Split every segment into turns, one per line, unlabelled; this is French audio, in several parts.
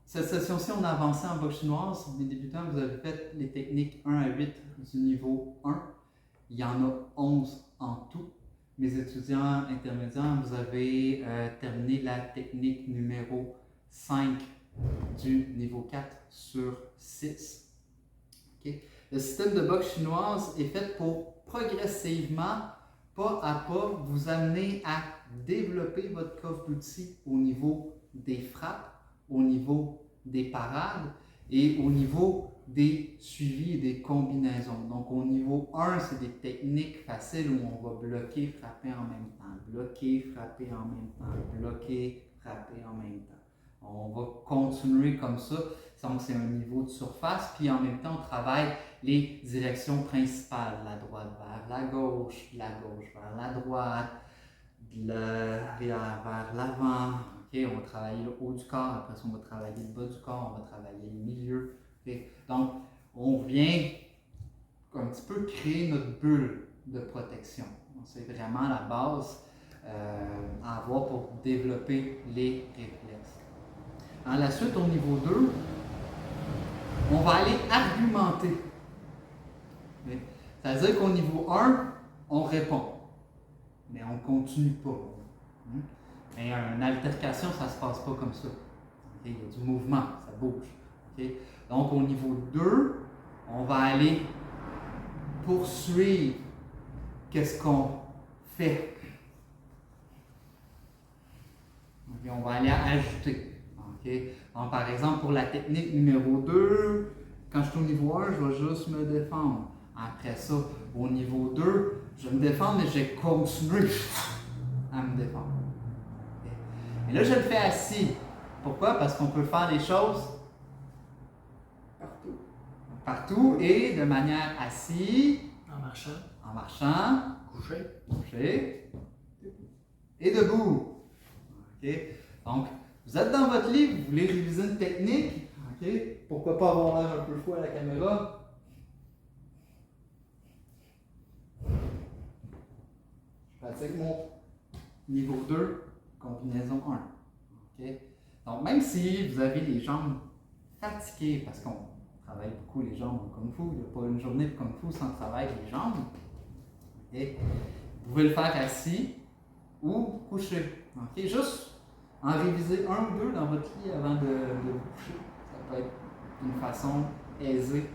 Cette session-ci, on a avancé en boxe chinoise. Les débutants, vous avez fait les techniques 1 à 8 du niveau 1. Il y en a 11 en tout. Mes étudiants intermédiaires, vous avez terminé la technique numéro 5 du niveau 4 sur 6. Okay. Le système de boxe chinoise est fait pour progressivement, pas à pas, vous amener à développer votre coffre d'outils au niveau des frappes, au niveau des parades et au niveau des suivis et des combinaisons. Donc au niveau 1, c'est des techniques faciles où on va bloquer, frapper en même temps, bloquer, frapper en même temps, bloquer, frapper en même temps. On va continuer comme ça. Donc c'est un niveau de surface, puis en même temps on travaille les directions principales, la droite vers la gauche vers la droite, de l'arrière vers l'avant. Okay, on va travailler le haut du corps, après ça on va travailler le bas du corps, on va travailler le milieu. Okay. Donc, on vient un petit peu créer notre bulle de protection. C'est vraiment la base à avoir pour développer les réflexes. Dans la suite, au niveau 2, on va aller argumenter. Okay. C'est-à-dire qu'au niveau 1, on répond, mais on ne continue pas. Mais une altercation, ça ne se passe pas comme ça. Okay? Il y a du mouvement, ça bouge. Okay? Donc au niveau 2, on va aller poursuivre qu'est-ce qu'on fait. Okay? On va aller ajouter. Okay? Donc par exemple, pour la technique numéro 2, quand je suis au niveau 1, je vais juste me défendre. Après ça, au niveau 2, je vais me défendre, mais je vais continuer à me défendre. Et là, je le fais assis. Pourquoi? Parce qu'on peut faire les choses partout et de manière assise, en marchant, couché et debout. Okay? Donc, vous êtes dans votre livre, vous voulez réviser une technique. Okay? Pourquoi pas avoir l'air un peu fou à la caméra? Je pratique mon niveau 2. Combinaison 1. Okay? Donc, même si vous avez les jambes fatiguées, parce qu'on travaille beaucoup les jambes en Kung Fu, il n'y a pas une journée de Kung Fu sans travail les jambes, okay? Vous pouvez le faire assis ou couché. Okay? Juste en réviser 1 ou 2 dans votre lit avant de vous coucher. Ça peut être une façon aisée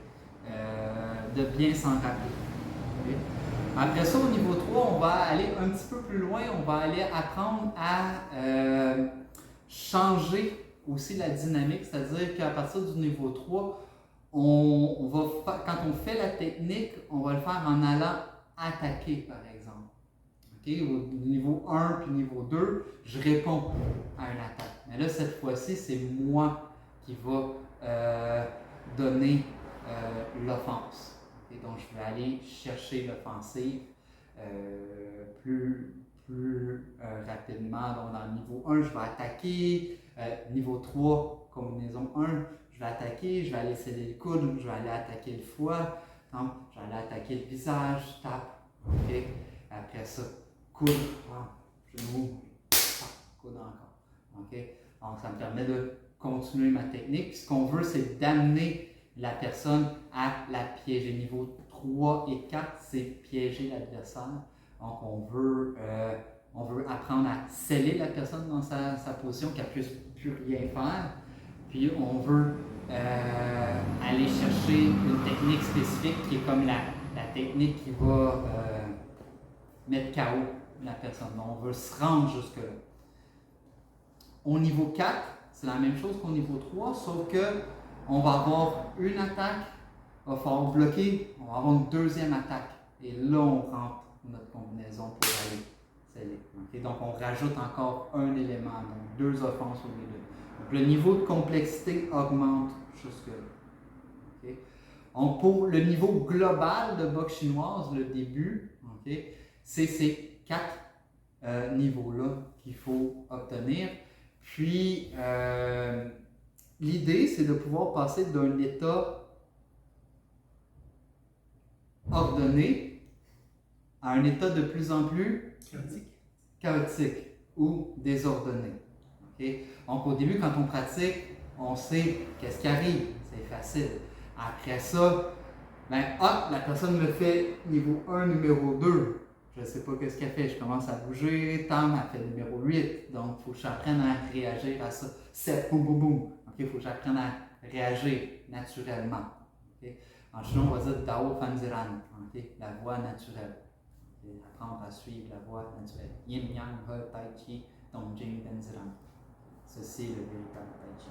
de bien s'en rappeler. Okay? Après ça, au niveau 3, on va aller un petit peu plus loin, on va aller apprendre à changer aussi la dynamique, c'est-à-dire qu'à partir du niveau 3, quand on fait la technique, on va le faire en allant attaquer, par exemple. Okay? Au niveau 1 puis niveau 2, je réponds à une attaque. Mais là, cette fois-ci, c'est moi qui va donner l'offense. Et donc, je vais aller chercher l'offensive plus rapidement. Donc, dans le niveau 1, je vais attaquer. Niveau 3, combinaison 1, je vais attaquer. Je vais aller sceller le coude. Je vais aller attaquer le foie. Donc, je vais aller attaquer le visage. Tape. Okay. Après ça, coude. Genou. Coude encore. Okay. Donc, ça me permet de continuer ma technique. Puis, ce qu'on veut, c'est d'amener la personne à la piéger. Niveau 3 et 4, c'est piéger l'adversaire. Donc, on veut apprendre à sceller la personne dans sa position, qu'elle ne puisse plus rien faire. Puis, on veut aller chercher une technique spécifique qui est comme la technique qui va mettre KO la personne. Donc, on veut se rendre jusque-là. Au niveau 4, c'est la même chose qu'au niveau 3, sauf que on va avoir une attaque, il va falloir bloquer, on va avoir une deuxième attaque. Et là, on rentre notre combinaison pour aller sceller. Okay? Donc, on rajoute encore un élément, donc 2 offenses au lieu de 2. Donc, le niveau de complexité augmente jusque-là. Okay? Donc, pour le niveau global de boxe chinoise, le début, okay, c'est ces 4 niveaux-là qu'il faut obtenir. Puis, l'idée, c'est de pouvoir passer d'un état ordonné à un état de plus en plus chaotique ou désordonné. Okay? Donc, au début, quand on pratique on sait qu'est-ce qui arrive, c'est facile. Après ça, ben, la personne me fait niveau 1, numéro 2. Je ne sais pas qu'est-ce qu'elle fait. Je commence à bouger. Tam, elle fait numéro 8. Donc, il faut que j'apprenne à réagir à ça. 7, boum, boum, boum. Il faut que j'apprenne à réagir naturellement. Okay? En chinois, on va dire Dao Fan Ziran. Okay? La voie naturelle. Okay? Apprendre à suivre la voie naturelle. Yin Yang He Tai Chi Dong Jing Ben Ziran. Ceci est le véritable Tai Chi.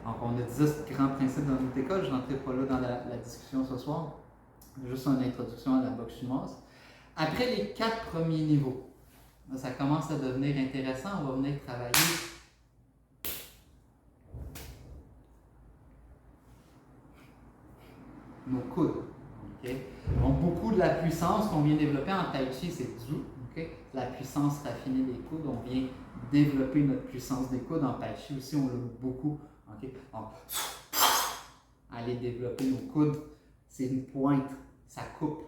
Donc, on a 10 grands principes dans notre école. Je n'entrerai pas là dans la discussion ce soir. Juste une introduction à la boxe chinoise. Après les 4 premiers niveaux, là, ça commence à devenir intéressant. On va venir travailler nos coudes. Okay? Donc, beaucoup de la puissance qu'on vient développer en Tai Chi, c'est Zhu. Okay? La puissance raffinée des coudes. On vient développer notre puissance des coudes. En Tai Chi aussi, on l'a beaucoup. Okay? Donc, aller développer nos coudes, c'est une pointe. Ça coupe.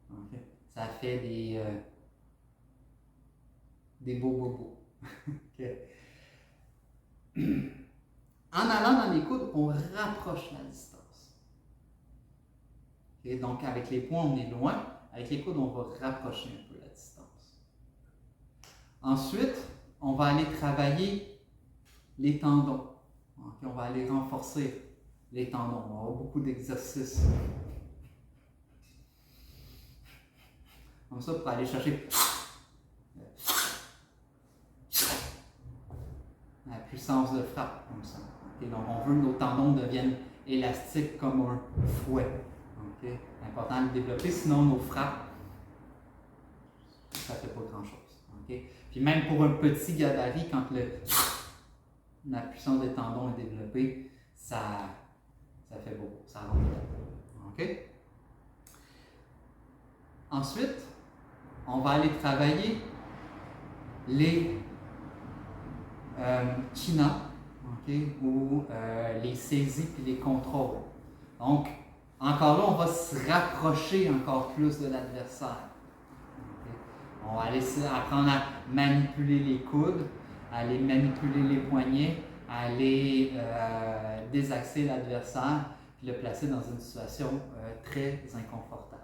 Okay? Ça fait des beaux bobos. Okay? En allant dans les coudes, on rapproche la distance. Okay? Donc, avec les poings, on est loin. Avec les coudes, on va rapprocher un peu la distance. Ensuite, on va aller travailler les tendons. Okay? On va aller renforcer les tendons. On va avoir beaucoup d'exercices. Comme ça, pour aller chercher la puissance de frappe. Comme ça. Okay? Donc, on veut que nos tendons deviennent élastiques comme un fouet. Okay? C'est important de le développer, sinon nos frappes, ça ne fait pas grand-chose. Okay? Puis même pour un petit gabarit, quand la puissance des tendons est développée, ça fait beau, ça rend bien. Okay? Ensuite, on va aller travailler les chinas, okay, ou les saisies et les contrôles. Donc, encore là, on va se rapprocher encore plus de l'adversaire. Okay. On va aller apprendre à manipuler les coudes, à aller manipuler les poignets, à aller désaxer l'adversaire, puis le placer dans une situation très inconfortable.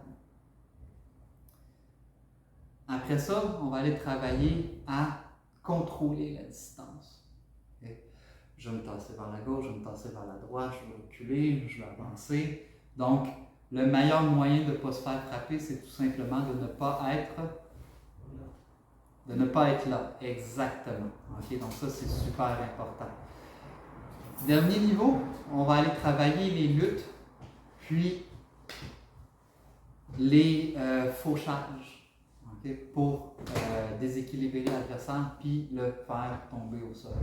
Après ça, on va aller travailler à contrôler la distance. Okay? Je vais me tasser vers la gauche, je vais me tasser vers la droite, je vais reculer, je vais avancer. Donc, le meilleur moyen de ne pas se faire frapper, c'est tout simplement de ne pas être là. Exactement. Okay? Donc ça, c'est super important. Dernier niveau, on va aller travailler les luttes, puis les fauchages. Okay, pour déséquilibrer l'adversaire puis le faire tomber au sol.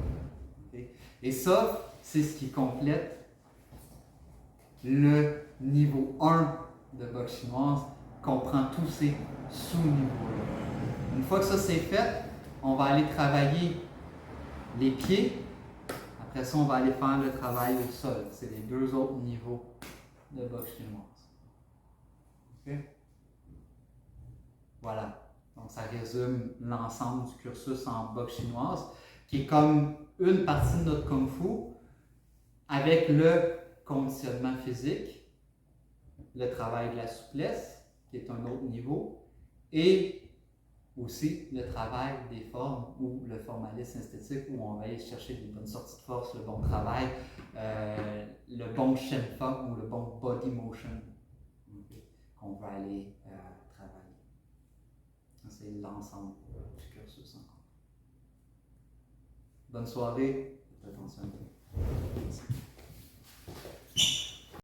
Okay? Et ça, c'est ce qui complète le niveau 1 de boxe chinoise, comprend tous ces sous-niveaux-là. Une fois que ça c'est fait, on va aller travailler les pieds. Après ça, on va aller faire le travail au sol. C'est les 2 autres niveaux de boxe chinoise. Okay? Voilà. Donc, ça résume l'ensemble du cursus en boxe chinoise, qui est comme une partie de notre Kung Fu, avec le conditionnement physique, le travail de la souplesse, qui est un autre niveau, et aussi le travail des formes ou le formalisme esthétique, où on va aller chercher des bonnes sorties de force, le bon travail, le bon Shen Feng ou le bon body motion, okay, qu'on va aller travailler. C'est l'ensemble du cursus encore. Bonne soirée. Attention à vous. Merci.